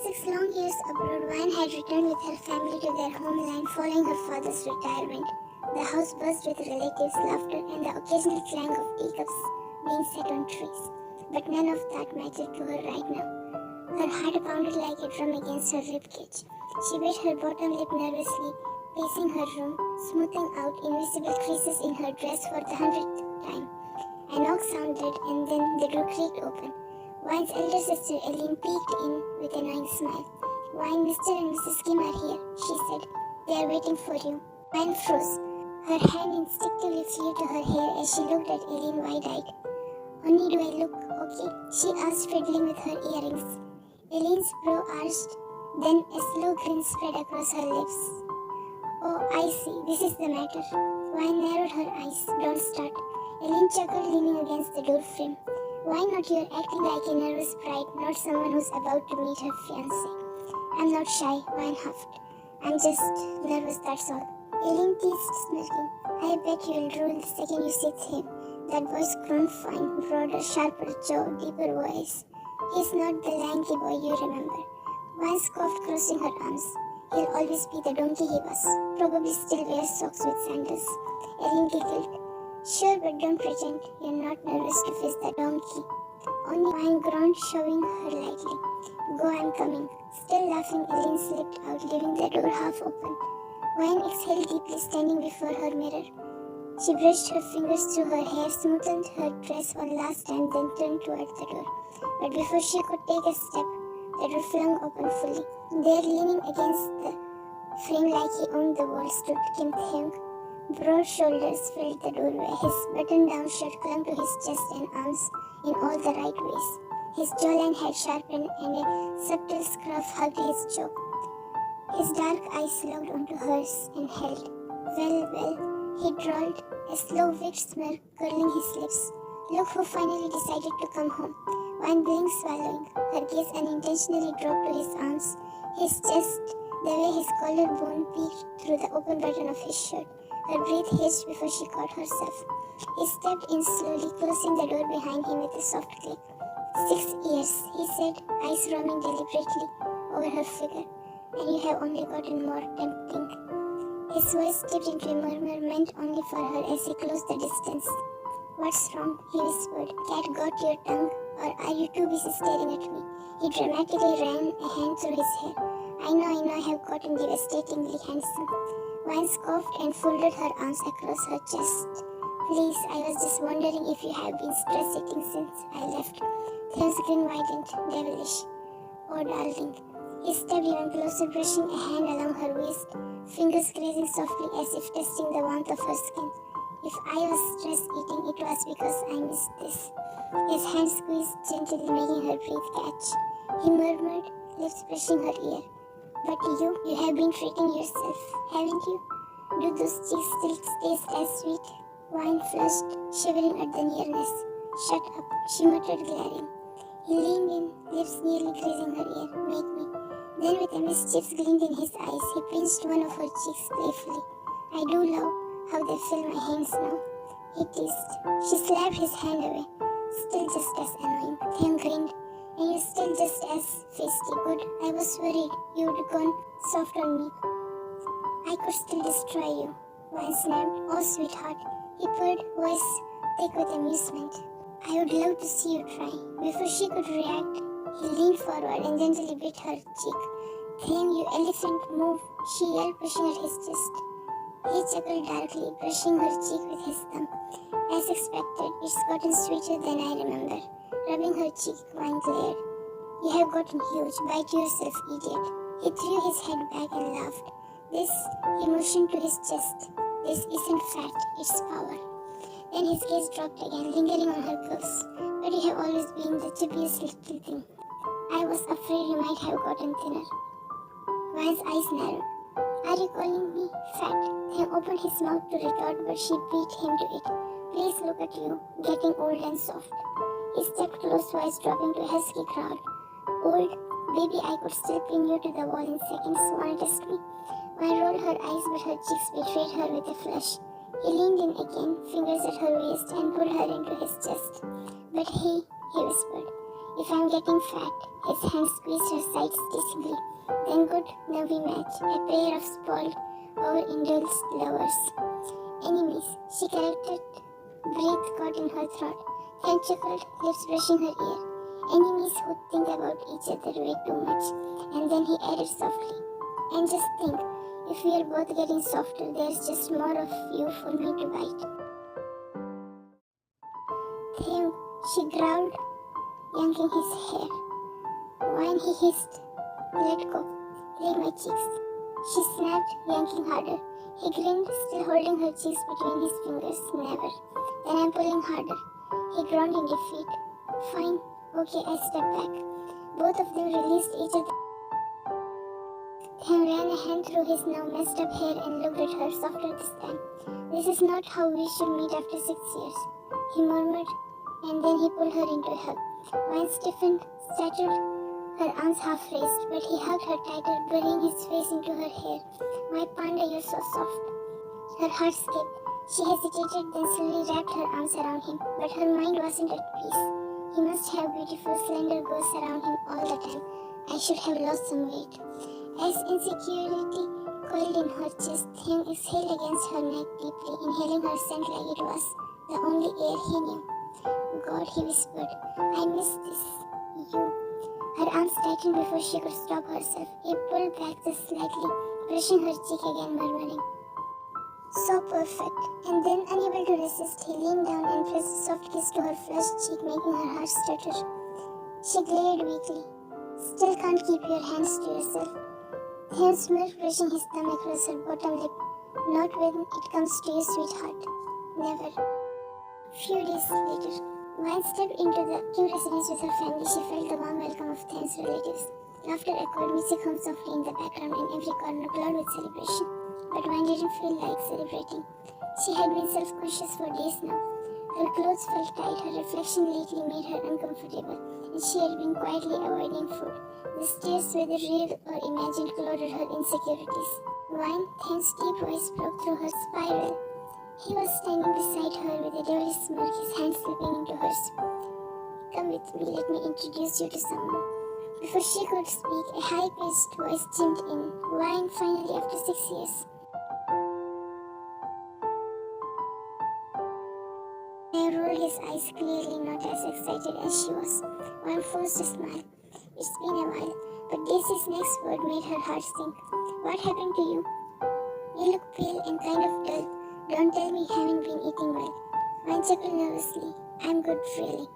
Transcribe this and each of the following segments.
6 long years abroad, 𝐊𝐿 had returned with her family to their homeland following her father's retirement. The house buzzed with relatives' laughter and the occasional clang of teacups being set on trays. But none of that mattered to her right now. Her heart pounded like a drum against her ribcage. She bit her bottom lip nervously, pacing her room, smoothing out invisible creases in her dress for the 100th time. A knock sounded and then the door creaked open. 𝐊𝐿's elder sister Elaine peeked in with a knowing smile. 𝐊𝐿, Mr. and Mrs. Kim are here, she said. They are waiting for you. 𝐊𝐿 froze. Her hand instinctively flew to her hair as she looked at Elaine wide-eyed. Only do I look okay? She asked, fiddling with her earrings. Elaine's brow arched, then a slow grin spread across her lips. Oh, I see. This is the matter. 𝐊𝐿 narrowed her eyes. Don't start. Elaine chuckled, leaning against the door frame. Why not? You're acting like a nervous bride, not someone who's about to meet her fiancé. I'm not shy, 𝐊𝐿 huffed. I'm just nervous, that's all. Elaine teased, smirking. I bet you'll drool the second you see him. That voice grown fine, broader, sharper jaw, deeper voice. He's not the lanky boy you remember. 𝐊𝐿 scoffed, crossing her arms. He'll always be the donkey he was. Probably still wears socks with sandals. Elaine giggled. Sure, but don't pretend you're not nervous to face the donkey. Only 𝐊𝐿 groaned, shoving her lightly. Go, I'm coming. Still laughing, Elaine slipped out, leaving the door half open. 𝐊𝐿 exhaled deeply, standing before her mirror. She brushed her fingers through her hair, smoothed her dress one last time, then turned toward the door. But before she could take a step, the door flung open fully. There, leaning against the frame like he owned the world, stood 𝐘𝐿∫ Broad shoulders filled the doorway. His button-down shirt clung to his chest and arms in all the right ways. His jawline had sharpened and a subtle scruff hugged his jaw. His dark eyes locked onto hers and held. Well, he drawled, a slow wicked smirk curling his lips. Look who finally decided to come home. 𝐊𝐿 blinked, swallowing. Her gaze unintentionally dropped to his arms, his chest, the way his collarbone peeked through the open button of his shirt. Her breath hitched before she caught herself. He stepped in slowly, closing the door behind him with a soft click. 6 years, he said, eyes roaming deliberately over her figure, and you have only gotten more tempting. His voice dipped into a murmur meant only for her as he closed the distance. What's wrong? He whispered. Cat got your tongue, or are you too busy staring at me? He dramatically ran a hand through his hair. I know, I have gotten devastatingly handsome. 𝐊𝐿 scoffed and folded her arms across her chest. Please, I was just wondering if you have been stress-eating since I left. 𝐘𝐿's grin widened, devilish. Oh, darling. He stepped even closer, brushing a hand along her waist, fingers grazing softly as if testing the warmth of her skin. If I was stress-eating, it was because I missed this. His hand squeezed gently, making her breath catch. He murmured, lips brushing her ear. But you have been treating yourself, haven't you? Do those cheeks still taste as sweet? 𝐊𝐿 flushed, shivering at the nearness. Shut up, she muttered, glaring. He leaned in, lips nearly grazing her ear. Make me. Then with a mischief glint in his eyes, he pinched one of her cheeks playfully. I do love how they fill my hands now, he teased. She slapped his hand away. Still just as annoying. 𝐘𝐿 grinned. And you're still just as feisty. Good. I was worried you'd gone soft on me. I could still destroy you. 𝐊𝐿 snapped. Oh, sweetheart. He purred, voice thick with amusement. I would love to see you try. Before she could react, he leaned forward and gently bit her cheek. 𝐘𝐿, you elephant, move, she yelled, pushing at his chest. He chuckled darkly, brushing her cheek with his thumb. As expected, it's gotten sweeter than I remember. Rubbing her cheek, 𝐊𝐿 glared. You have gotten huge. Bite yourself, idiot. He threw his head back and laughed. This, he motioned to his chest. This isn't fat, it's power. Then his gaze dropped again, lingering on her curves. But you have always been the chippiest little thing. I was afraid you might have gotten thinner. 𝐊𝐿's eyes narrowed. Are you calling me fat? He opened his mouth to retort, but she beat him to it. Please look at you, getting old and soft. He stepped close, voice dropping to a husky growl. Old? Baby, I could still pin you to the wall in seconds. Wanna test me? 𝐊𝐿 rolled her eyes, but her cheeks betrayed her with a flush. He leaned in again, fingers at her waist, and pulled her into his chest. But he whispered, If I'm getting fat, his hand squeezed her sides teasingly. Then good, now we match, a pair of spoiled, overindulged lovers. Enemies, she corrected, breath caught in her throat. Hand chuckled, lips brushing her ear. Enemies who think about each other way too much. And then he added softly, and just think, if we are both getting softer, there's just more of you for me to bite. Thank, she growled, yanking his hair. When he hissed, let go, leave my cheeks. She snapped, yanking harder. He grinned, still holding her cheeks between his fingers. Never. Then I'm pulling harder. He groaned in defeat. Fine. Okay, I stepped back. Both of them released each other. Tim ran a hand through his now messed up hair and looked at her softer this time. This is not how we should meet after 6 years, he murmured, and then he pulled her into a hug. Wine stiffened, stuttered, her arms half raised, but he hugged her tighter, burying his face into her hair. My panda, you're so soft. Her heart skipped. She hesitated, then slowly wrapped her arms around him, but her mind wasn't at peace. He must have beautiful, slender girls around him all the time. I should have lost some weight. As insecurity coiled in her chest, Tim exhaled against her neck deeply, inhaling her scent like it was the only air he knew. God, he whispered, I miss this. You. Her arms tightened before she could stop herself. He pulled back just slightly, brushing her cheek again, murmuring, so perfect. And then, unable to resist, he leaned down and pressed a soft kiss to her flushed cheek, making her heart stutter. She glared weakly. Still can't keep your hands to yourself. Tim smirked, brushing his thumb across her bottom lip. Not when it comes to you, sweetheart. Never. Few days later, Wine stepped into the Q residence with her family. She felt the warm welcome of Tim's relatives. Laughter echoed, music hummed softly in the background, and every corner glowed with celebration. But Wine didn't feel like celebrating. She had been self-conscious for days now. Her clothes felt tight, her reflection lately made her uncomfortable, and she had been quietly avoiding food. The stares, whether real or imagined, clouded her insecurities. Wine, Tim's deep voice broke through her spiral. He was standing beside her with a deadly smirk, his hand slipping into hers. Come with me, let me introduce you to someone. Before she could speak, a high-pitched voice chimed in. Wine, finally, after 6 years. He rolled his eyes, clearly not as excited as she was. Wine forced a smile. It's been a while, but Daisy's next word made her heart sink. What happened to you? You look pale and kind of dull. Don't tell me you haven't been eating well. Wine chuckled nervously. I'm good, really.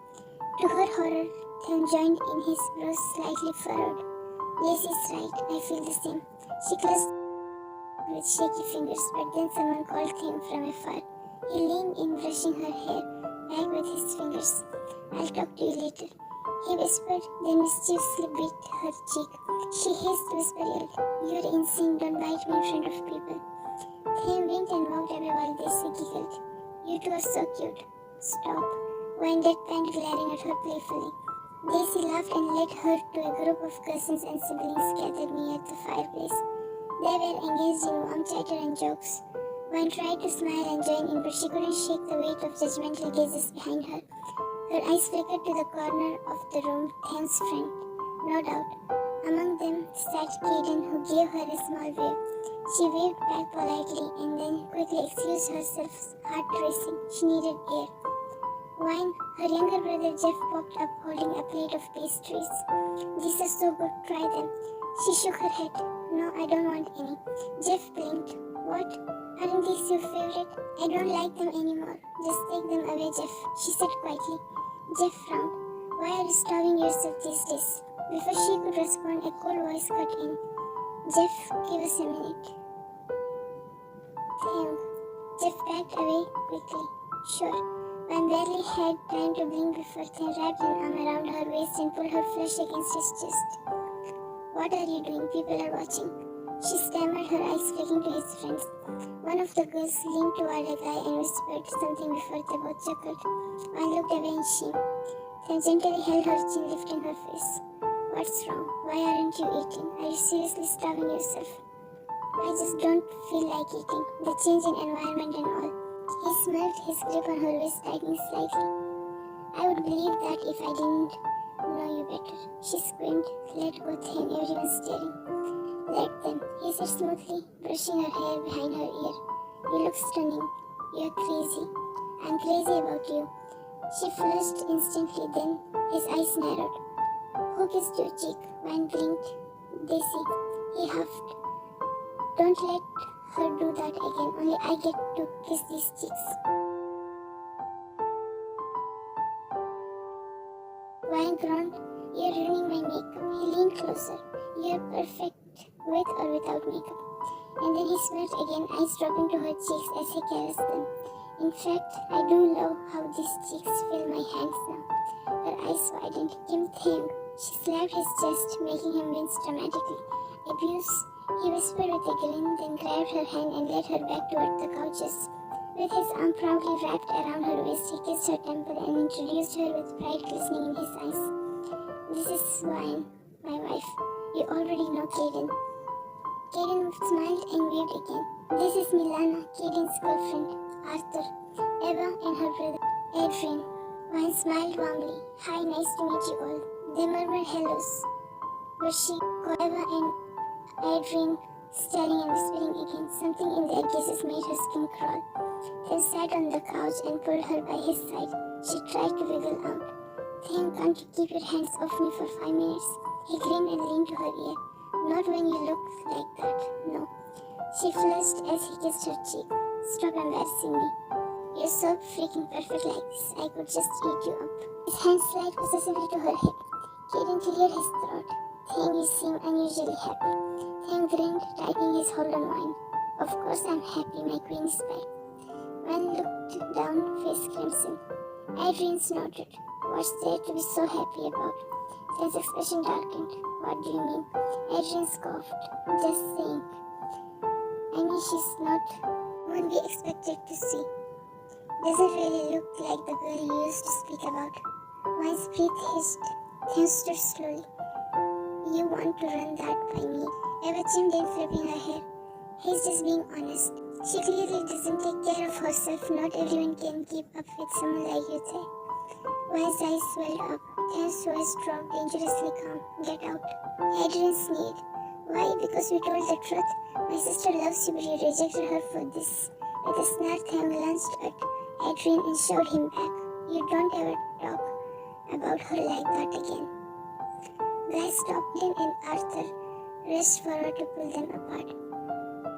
To her horror, Tim joined in, his brows slightly furrowed. Daisy's right, I feel the same. She clutched with shaky fingers, but then someone called Tim from afar. He leaned in, brushing her hair back with his fingers. I'll talk to you later, he whispered, then mischievously beat her cheek. She hissed, whispered, You're insane, don't bite me in front of people. Tim winked and walked away while Daisy giggled. You two are so cute. Stop. Wine deadpanned, glaring at her playfully. Daisy laughed and led her to a group of cousins and siblings gathered near the fireplace. They were engaged in warm chatter and jokes. Wine tried to smile and join in, but she couldn't shake the weight of judgmental gazes behind her. Her eyes flickered to the corner of the room, Tim's friend. No doubt. Among them sat 𝐘𝐨𝐮, who gave her a small wave. She waved back politely and then quickly excused herself, heart racing. She needed air. Wine, her younger brother Jeff popped up holding a plate of pastries. These are so good, try them. She shook her head. No, I don't want any. Jeff blinked. What? Aren't these your favorite? I don't like them anymore. Just take them away, Jeff, she said quietly. Jeff frowned. Why are you starving yourself these days? Before she could respond, a cold voice cut in. Jeff, give us a minute. Damn. Jeff backed away quickly. Sure. Wine barely had time to blink before Tim wrapped an arm around her waist and pulled her flesh against his chest. What are you doing? People are watching. She stammered, her eyes flicking to his friends. One of the girls leaned toward a guy and whispered something before they both chuckled. Wine looked away in shame. Tim gently held her chin, lifting her face. What's wrong? Why aren't you eating? Are you seriously starving yourself? I just don't feel like eating. The change in environment and all. He smiled, his grip on her waist tightening slightly. I would believe that if I didn't. No, you better. She screamed. Let go, Then. Everyone's staring. Let them, he said smoothly, brushing her hair behind her ear. You look stunning. You're crazy. I'm crazy about you. She flushed instantly, then his eyes narrowed. Who kissed your cheek? Van blinked. Desi. He huffed. Don't let her do that again. Only I get to kiss these cheeks. Van groaned. You're ruining my makeup. He leaned closer. You're perfect, with or without makeup. And then he smirked again, eyes dropping to her cheeks as he caressed them. In fact, I do love how these cheeks fill my hands now. Her eyes widened. 𝐘𝐨𝐮𝐫. She slapped his chest, making him wince dramatically. Abuse, he whispered with a grin, then grabbed her hand and led her back toward the couches. With his arm proudly wrapped around her waist, he kissed her temple and introduced her with pride glistening in his eyes. This is 𝐊𝐿𝐴𝐻𝐿, my wife. You already know 𝐘𝐨𝐮𝐫. 𝐘𝐨𝐮 smiled and waved again. This is 𝐿𝐴𝐻𝐿, 𝐘𝐨𝐮's girlfriend, 𝐼𝐻𝑢𝐚, Eva and her brother, 𝐂𝐟𝐿. 𝐊𝐿 smiled warmly. Hi, nice to meet you all. They murmured hellos. But she caught Eva and 𝐂𝐿 staring and whispering again. Something in their gazes made her skin crawl. Then sat on the couch and pulled her by his side. She tried to wiggle out. Can't you keep your hands off me for 5 minutes? He grinned and leaned to her ear. Not when you look like that, no. She flushed as he kissed her cheek. Stop embarrassing me. You're so freaking perfect like this. I could just eat you up. His hand slid possessively to her hip. 𝐘𝐨𝐮 cleared his throat. You seem unusually happy. Grinned, tightening his hold on wine. Of course I'm happy, my queen is back. Van looked down, face crimson. 𝐿𝐴𝐿 snorted. What's there to be so happy about? His expression darkened. What do you mean? 𝐿𝐴𝐿 scoffed. Just saying. I mean, she's not one we expected to see. Doesn't really look like the girl you used to speak about. Vine's breath hissed. Then stood slowly. You want to run that by me? Eva chimed in, flipping her hair. He's just being honest. She clearly doesn't take care of herself. Not everyone can keep up with someone like you, Thay. Vine's eyes swelled up. Then's voice dropped, dangerously calm. Get out. 𝐿𝐴𝐿 sneered. Why? Because we told the truth. My sister loves you, but you rejected her for this. With a snarl, Thang glanced at 𝐿𝐴𝐿 and shoved him back. You don't ever talk about her like that again. Guys stopped him and Arthur rushed forward to pull them apart.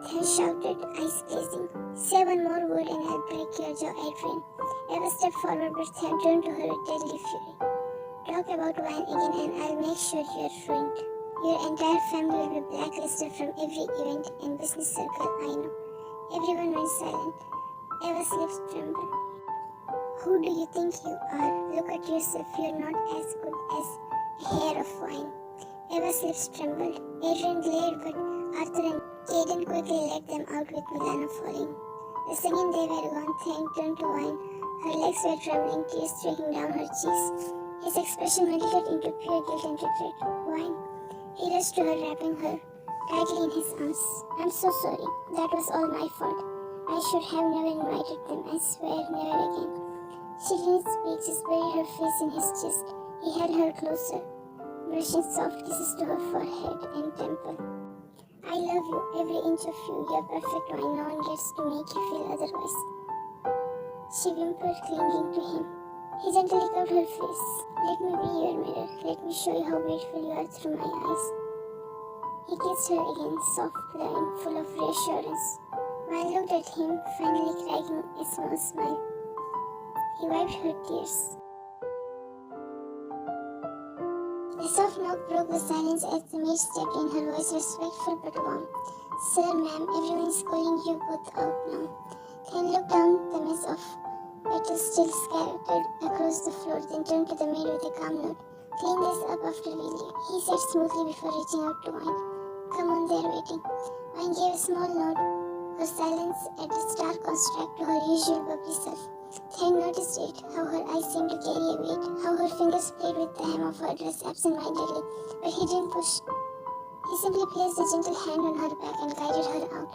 Then shouted, eyes blazing, say one more word and I'll break your jaw, 𝐿𝐴𝐿. Eva stepped forward but Then turned to her with deadly fury. Talk about wine again and I'll make sure you're ruined. Your entire family will be blacklisted from every event and business circle I know. Everyone went silent. Eva's lips trembled. Who do you think you are? Look at yourself. You're not as good as a hair of wine. Eva's lips trembled. 𝐿𝐴𝐿 glared, but Arthur and 𝐘𝐨𝐮 quickly let them out with 𝐿𝐴𝐿 falling. The second they were gone, Thang turned to Wine. Her legs were trembling, tears streaking down her cheeks. His expression melted into pure guilt and regret. Wine. He rushed to her, wrapping her tightly in his arms. I'm so sorry. That was all my fault. I should have never invited them. I swear, never again. She didn't speak, just buried her face in his chest. He held her closer, brushing soft kisses to her forehead and temple. I love you, every inch of you. You're perfect, Wine. No one gets to make you feel otherwise. She whimpered, clinging to him. He gently covered her face. Let me be your mirror. Let me show you how beautiful you are through my eyes. He kissed her again, soft, glowing, full of reassurance. Wine looked at him, finally cracking a small smile. He wiped her tears. A soft knock broke the silence as the maid stepped in, her voice respectful but warm. Sir, ma'am, everyone is calling you both out now. Then looked down the mess of petals still scattered across the floor, then turned to the maid with a calm note. Clean this up after we leave, he said smoothly before reaching out to Wine. Come on, they're waiting. Wine gave a small nod. Her silence added stark contrast to her usual bubbly self. Thang noticed it, how her eyes seemed to carry a weight, how her fingers played with the hem of her dress absent-mindedly, but he didn't push. He simply placed a gentle hand on her back and guided her out.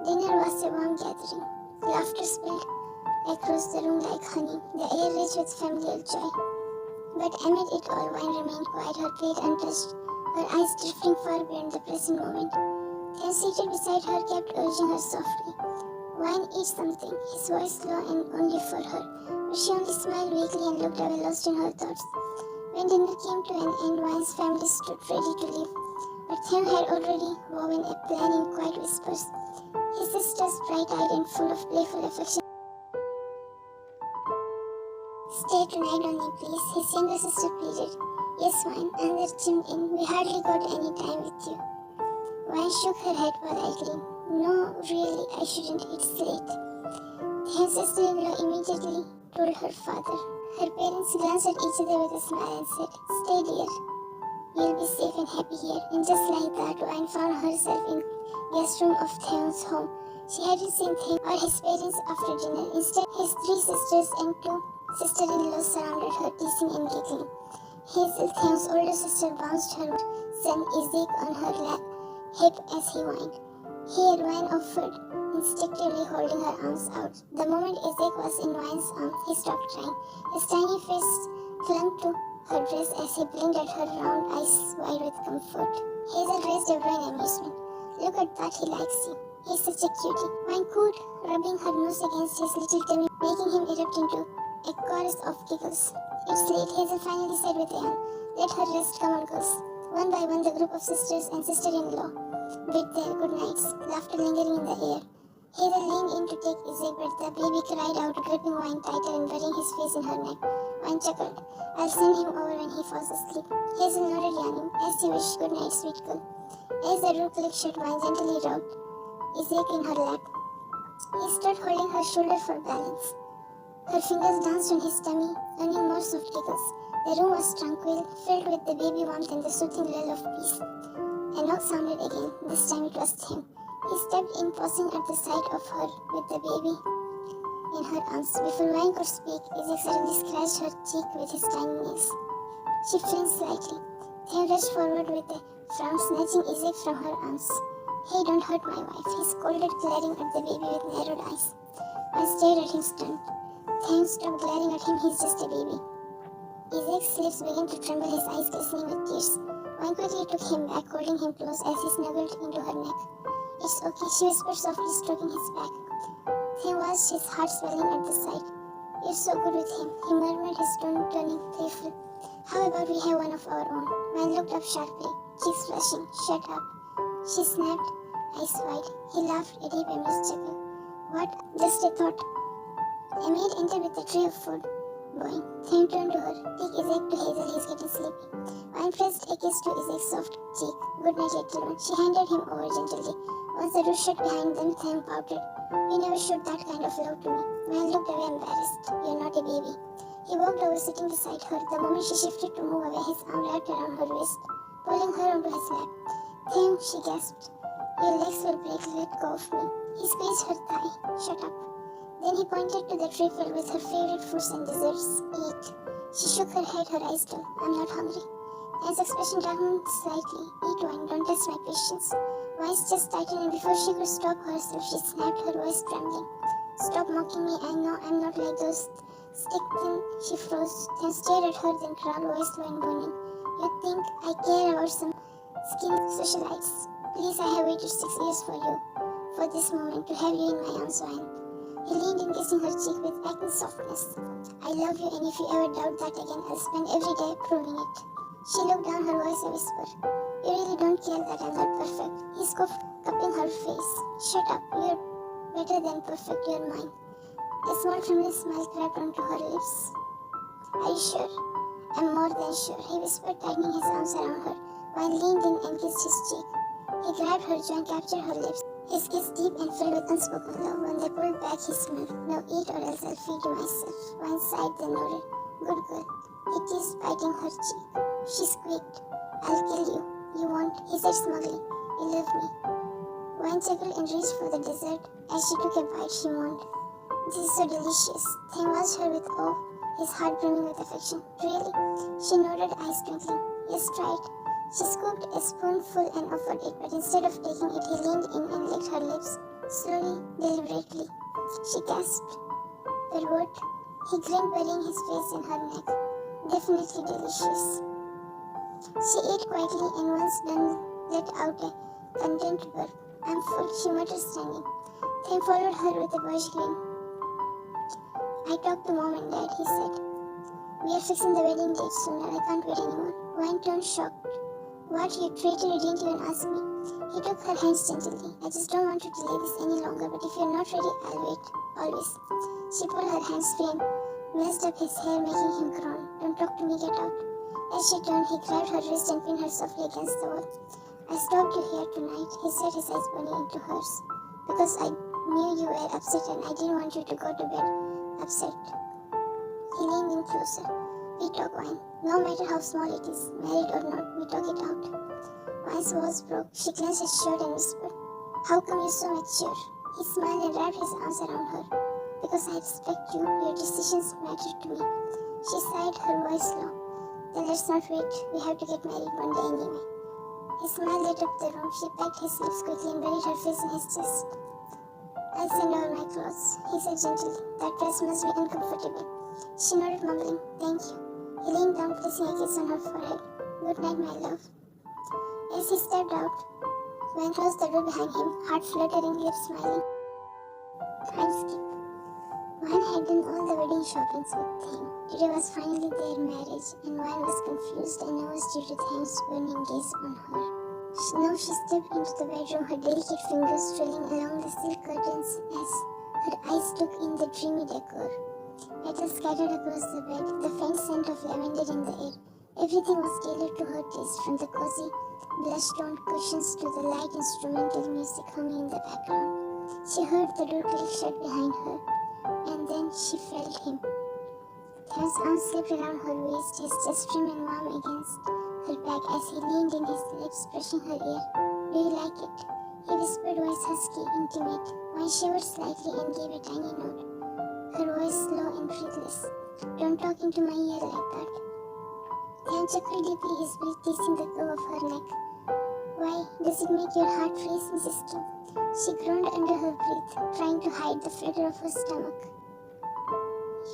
Dinner was a warm gathering. Laughter spilled across the room like honey, the air rich with familial joy. But amid it all, 𝐊𝐿 remained quiet, her plate untouched, her eyes drifting far beyond the present moment. 𝐿, seated beside her, kept urging her softly. 𝐊𝐿, eat something, his voice low and only for her. But she only smiled weakly and looked away, lost in her thoughts. When dinner came to an end, 𝐊𝐿's family stood ready to leave. But 𝐿 had already woven a plan in quiet whispers. His sisters, bright-eyed and full of playful affection. Stay tonight only, please, his younger sister pleaded. Yes, 𝐊𝐿, Anand chimed in. We hardly got any time with you. 𝐊𝐿 shook her head politely. No, really, I shouldn't. It's late. 𝐿's sister-in-law immediately told her father. Her parents glanced at each other with a smile and said, Stay, dear. You'll be safe and happy here. And just like that, 𝐊𝐿 found herself in guest room of 𝐿's home. She hadn't seen 𝐿 or his parents after dinner. Instead, his 3 sisters and 2 sister-in-laws surrounded her, teasing and giggling. 𝐿, 𝐿's older sister, bounced her son 𝐿𝐧𝐿𝐞 on her hip as he whined. Here, 𝐊𝐿 offered, instinctively holding her arms out. The moment 𝐿𝐧𝐿𝐞 was in 𝐊𝐿's arms, he stopped crying. His tiny face clung to her dress as he blinked at her round eyes wide with comfort. 𝐿 raised a brow in amusement. Look at that, he likes you. He's such a cutie. 𝐊𝐿 cooed, rubbing her nose against his little tummy, making him erupt into a chorus of giggles. It's late, 𝐿 finally said with a yawn. Let her rest, come on, girls. One by one, the group of sisters and sister-in-law bid their good nights, laughter lingering in the air. 𝐿 leaned in to take 𝐧𝐿𝐞, but the baby cried out, gripping 𝐊𝐿 tighter and burying his face in her neck. 𝐊𝐿 chuckled. I'll send him over when he falls asleep. 𝐿 nodded, yawning. As you wish. Good night, sweet girl. As the door clicked shut, 𝐊𝐿 gently rocked 𝐧𝐿𝐞 in her lap. He stood holding her shoulder for balance. Her fingers danced on his tummy, earning more soft giggles. The room was tranquil, filled with the baby warmth and the soothing lull of peace. A knock sounded again. This time it was 𝐿. He stepped in, pausing at the sight of her with the baby in her arms. Before 𝐊𝐿 could speak, 𝐧𝐿𝐞 suddenly scratched her cheek with his tiny nails. She flinched slightly. 𝐿 rushed forward with a frown, snatching 𝐧𝐻𝐞 from her arms. Hey, don't hurt my wife, he scolded, glaring at the baby with narrowed eyes. 𝐿 stared at him stunned. 𝐿 stopped glaring at him, he's just a baby. 𝐧𝐻𝐞's lips began to tremble, his eyes glistening with tears. 𝐿𝐿 quickly took him back, holding him close as he snuggled into her neck. It's okay, she whispered softly, stroking his back. 𝐿 watched, his heart swelling at the sight. You're so good with him, he murmured, his tone turning playful. How about we have one of our own? 𝐿𝐿 looked up sharply, cheeks flushing. Shut up. She snapped, eyes wide. He laughed, a deep amused chuckle. What? Just a thought. A maid entered with a tray of food. Boing. 𝐿 turned to her. Take 𝐧𝐻𝐞 to 𝐍𝐿, he's getting sleepy. 𝐿𝐿 pressed a kiss to 𝐧𝐻𝐞's soft cheek. Good night, little one. She handed him over gently. Once the door shut behind them, 𝐿 pouted. You never showed that kind of love to me. 𝐿𝐿 looked away embarrassed. You're not a baby. He walked over, sitting beside her. The moment she shifted to move away, his arm wrapped around her wrist, pulling her onto his lap. 𝐿, she gasped. Your legs will break. Let go of me. He squeezed her thigh. Shut up. Then he pointed to the tray filled with her favorite fruits and desserts. Eat. She shook her head, her eyes dull. I'm not hungry. 𝐿's expression darkened slightly. Eat wine. Don't test my patience. Vice just tightened, and before she could stop herself, she snapped, her voice trembling. Stop mocking me. I know I'm not like those. Stick thin. She froze, then stared at her, then growled, voice low and boning. You think I care about some skin socialites? Please, I have waited 6 years for you. For this moment, to have you in my arms, 𝐿𝐿. He leaned in, kissing her cheek with acting softness. I love you, and if you ever doubt that again, I'll spend every day proving it. She looked down, her voice a whisper. You really don't care that I'm not perfect. He scoffed, cupping her face. Shut up, you're better than perfect, you're mine. A small trembling smile crept onto her lips. Are you sure? I'm more than sure, he whispered, tightening his arms around her, while leaned in and kissed his cheek. He grabbed her jaw and captured her lips. His kiss deep and filled with unspoken love. When they pulled back, he smiled. Now eat or else I'll feed you myself. 𝐿𝐿 sighed, then nodded. Good girl. He teased, biting her cheek. She squeaked. I'll kill you. You won't, he said smugly. You love me. 𝐿𝐿 chuckled and reached for the dessert. As she took a bite, she moaned. This is so delicious. 𝐿𝐿 watched her with awe, his heart brimming with affection. Really? She nodded, eyes twinkling. Yes, try it. She scooped a spoonful and offered it, but instead of taking it, he leaned in and licked her lips, slowly, deliberately. She gasped. But what? He grinned, burying his face in her neck. definitely delicious. She ate quietly and once done let out a content burp. I'm full, she muttered standing. Then followed her with a boyish grin. I talked to Mom and Dad, he said. We are fixing the wedding date soon and I can't wait anymore. Wine turned shocked. What, you traitor, you didn't even ask me. He took her hands gently. I just don't want to delay this any longer, but if you're not ready, I'll wait. Always. She pulled her hands free and messed up his hair, making him groan. Don't talk to me, get out. As she turned, he grabbed her wrist and pinned her softly against the wall. I stopped you here tonight, he said, his eyes burning into hers. Because I knew you were upset and I didn't want you to go to bed upset. He leaned in closer. We talk wine. No matter how small it is, married or not, we talk it out. Wine's walls broke. She clenched his shirt and whispered, How come you're so mature? He smiled and wrapped his arms around her. Because I respect you, your decisions matter to me. She sighed, her voice low. Then let's not wait. We have to get married one day anyway. His smile lit up the room. She pecked his lips quickly and buried her face in his chest. I'll send over my clothes, he said gently. That dress must be uncomfortable. She nodded, mumbling, Thank you. He leaned down, placing a kiss on her forehead. Good night, my love. As he stepped out, Gwen closed the door behind him, heart fluttering, lips smiling. Time skip. Gwen had done all the wedding shoppings with him. Today was finally their marriage, and Gwen was confused and nervous due to Thame's burning gaze on her. Now she stepped into the bedroom, her delicate fingers trailing along the silk curtains as her eyes took in the dreamy decor. Petals scattered across the bed, the faint scent of lavender in the air. Everything was tailored to her taste, from the cozy, blush-toned cushions to the light instrumental music humming in the background. She heard the door click shut behind her, and then she felt him. Thame's arms slipped around her waist, his chest trim and warm against her back as he leaned in, his lips brushing her ear. Do you like it? He whispered, voice husky, intimate. Wine shivered slightly and gave a tiny note. Her voice low and breathless. Don't talk into my ear like that. Thame chuckled deeply, his breath tasting the curve of her neck. Why, does it make your heart race, Mrs. Kim? She groaned under her breath, trying to hide the flutter of her stomach.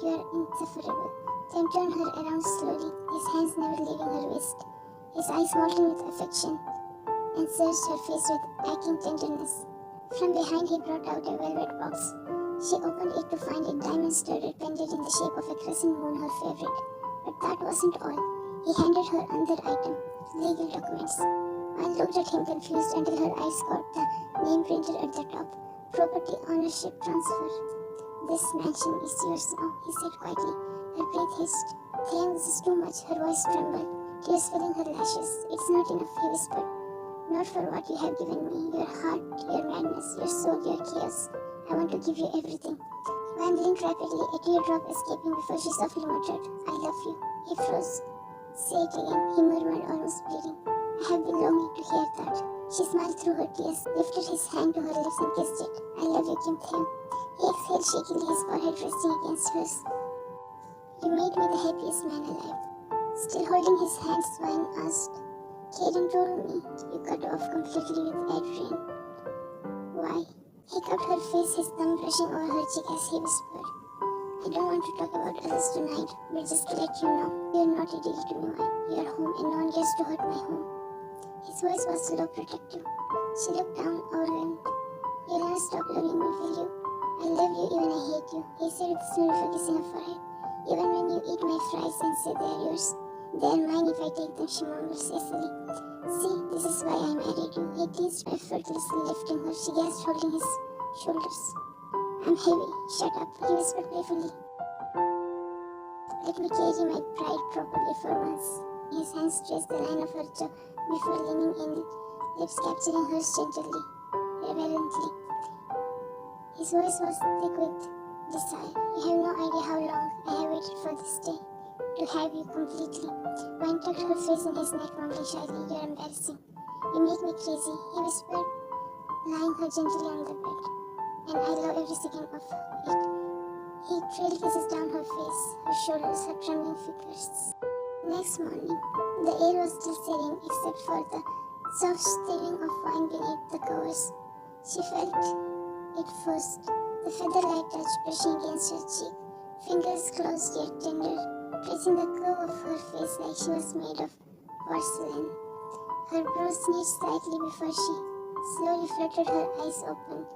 You're insufferable. Thame turned her around slowly, his hands never leaving her waist. His eyes molten with affection and searched her face with aching tenderness. From behind he brought out a velvet box. She opened it to find a diamond-studded pendant in the shape of a crescent moon, her favorite. But that wasn't all. He handed her another item, legal documents. Anne looked at him confused until her eyes caught the name printed at the top. Property ownership transfer. This mansion is yours now, he said quietly. Her breath hissed. Thame, this is too much. Her voice trembled, tears filling her lashes. It's not enough, he whispered. Not for what you have given me. Your heart, your madness, your soul, your chaos. I want to give you everything. Van blinked rapidly, a teardrop escaping before she softly muttered, I love you. He froze. Say it again, he murmured, almost bleeding. I have been longing to hear that. She smiled through her tears, lifted his hand to her lips and kissed it. I love you, Kim Thame. He exhaled shakily, his forehead resting against hers. You made me the happiest man alive. Still holding his hands, Vine asked, Kaden told me you cut off completely with Adrian. Why? He cupped her face, his thumb brushing over her cheek as he whispered, I don't want to talk about others tonight, but just to let you know, you're not a deal to me, Vine. You're home and no one gets to hurt my home. His voice was slow, protective. She looked down, overwhelmed. You'll never stop loving me, will you? I love you even I hate you, he said with a smile for kissing her forehead. Even when you eat my fries and say they're yours, they're mine if I take them, she mumbled cecily. See, this is why I married you. He teased, effortlessly lifting her. She gasped, holding his shoulders. I'm heavy. Shut up, he whispered playfully. Let me carry my pride properly for once. His hands traced the line of her jaw before leaning in, lips capturing hers gently, reverently. His voice was thick with desire. You have no idea how long I have waited for this day. To have you completely. Wine tucked her face in his neck, mumbling shyly, You're embarrassing. You make me crazy, he whispered, lying her gently on the bed. And I love every second of it. He trailed kisses down her face, her shoulders, her trembling fingers. Next morning, the air was still serene except for the soft stirring of wine beneath the covers. She felt it first, the feather-light touch brushing against her cheek, fingers closed yet tender, touching the curve of her face like she was made of porcelain. Her brows sneezed slightly before she slowly fluttered her eyes open,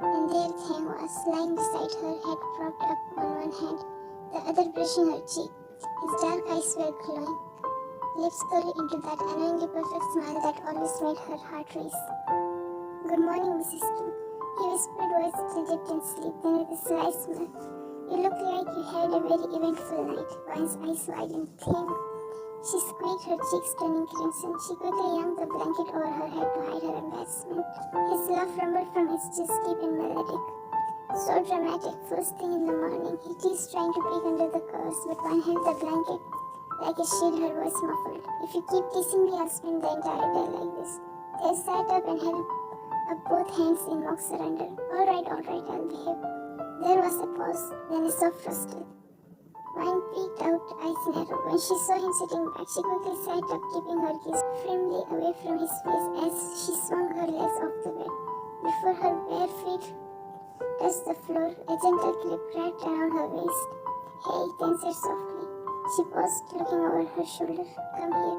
and there King was, lying beside her, head propped up on one hand, the other brushing her cheek. His dark eyes were glowing, lips curled into that annoyingly perfect smile that always made her heart race. "Good morning, Mrs. King," he whispered, voice still dipped in sleep, then with a sly smile. "You look like you had a very eventful night." Wine's eyes widened. "King." She squeaked, her cheeks turning crimson. She quickly yanked the blanket over her head to hide her embarrassment. His laugh rumbled from his chest, deep and melodic. "So dramatic, first thing in the morning." He teased, trying to peek under the covers, but one held the blanket like a shield, her voice muffled. "If you keep teasing me, I'll spend the entire day like this." They sat up and held up both hands in mock surrender. All right, I'll behave." There was a pause, then a soft rustle. Wine peeked out, eyes narrow. When she saw him sitting back, she quickly sat up, keeping her gaze firmly away from his face as she swung her legs off the bed. Before her bare feet touched the floor, a gentle clip wrapped around her waist. "Hey," he answered softly. She paused, looking over her shoulder. "Come here."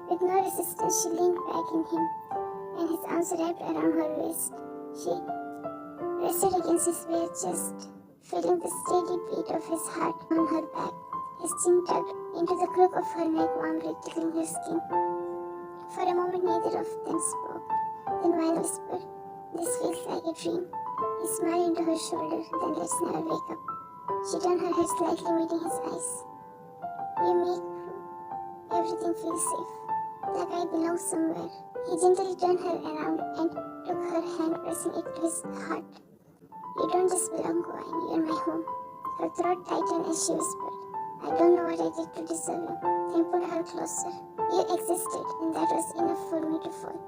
With no resistance, she leaned back in him, and his arms wrapped around her waist. She rested against his bare chest, feeling the steady beat of his heart on her back, his chin tucked into the crook of her neck, warmly tickling her skin. For a moment, neither of them spoke. Then Wine whispered, "This feels like a dream." He smiled into her shoulder. "Then let's never wake up." She turned her head slightly, meeting his eyes. "You make everything feel safe, like I belong somewhere." He gently turned her around and took her hand, pressing it to his heart. "You don't just belong, Wine, you're my home." Her throat tightened as she whispered, "I don't know what I did to deserve you." He pulled her closer. "You existed, and that was enough for me to fall."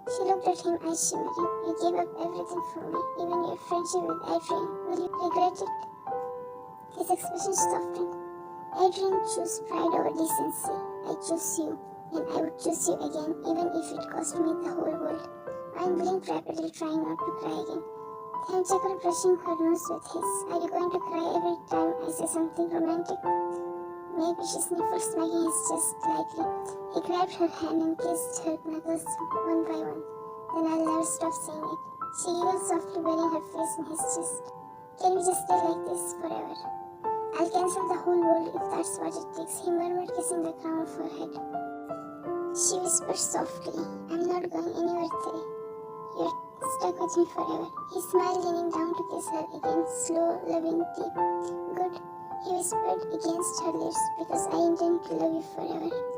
She looked at him, eyes shimmering. "You gave up everything for me, even your friendship with Adrian. Will you regret it?" His expression softened. "Adrian chose pride over decency. I chose you, and I would choose you again, even if it cost me the whole world." Wine blinked rapidly, trying not to cry again. Then chuckled, brushing her nose with his. "Are you going to cry every time I say something romantic?" "Maybe," she sniffled, smacking his chest lightly. He grabbed her hand and kissed her knuckles one by one. "Then I'll never stop saying it." She giggled softly, burying her face in his chest. "Can we just stay like this forever?" "I'll cancel the whole world if that's what it takes," he murmured, kissing the crown of her head. She whispered softly, "I'm not going anywhere today. You're stuck with me forever." He smiled, leaning down to kiss her again, slow, loving, deep. "Good," he whispered against her lips, "because I intend to love you forever."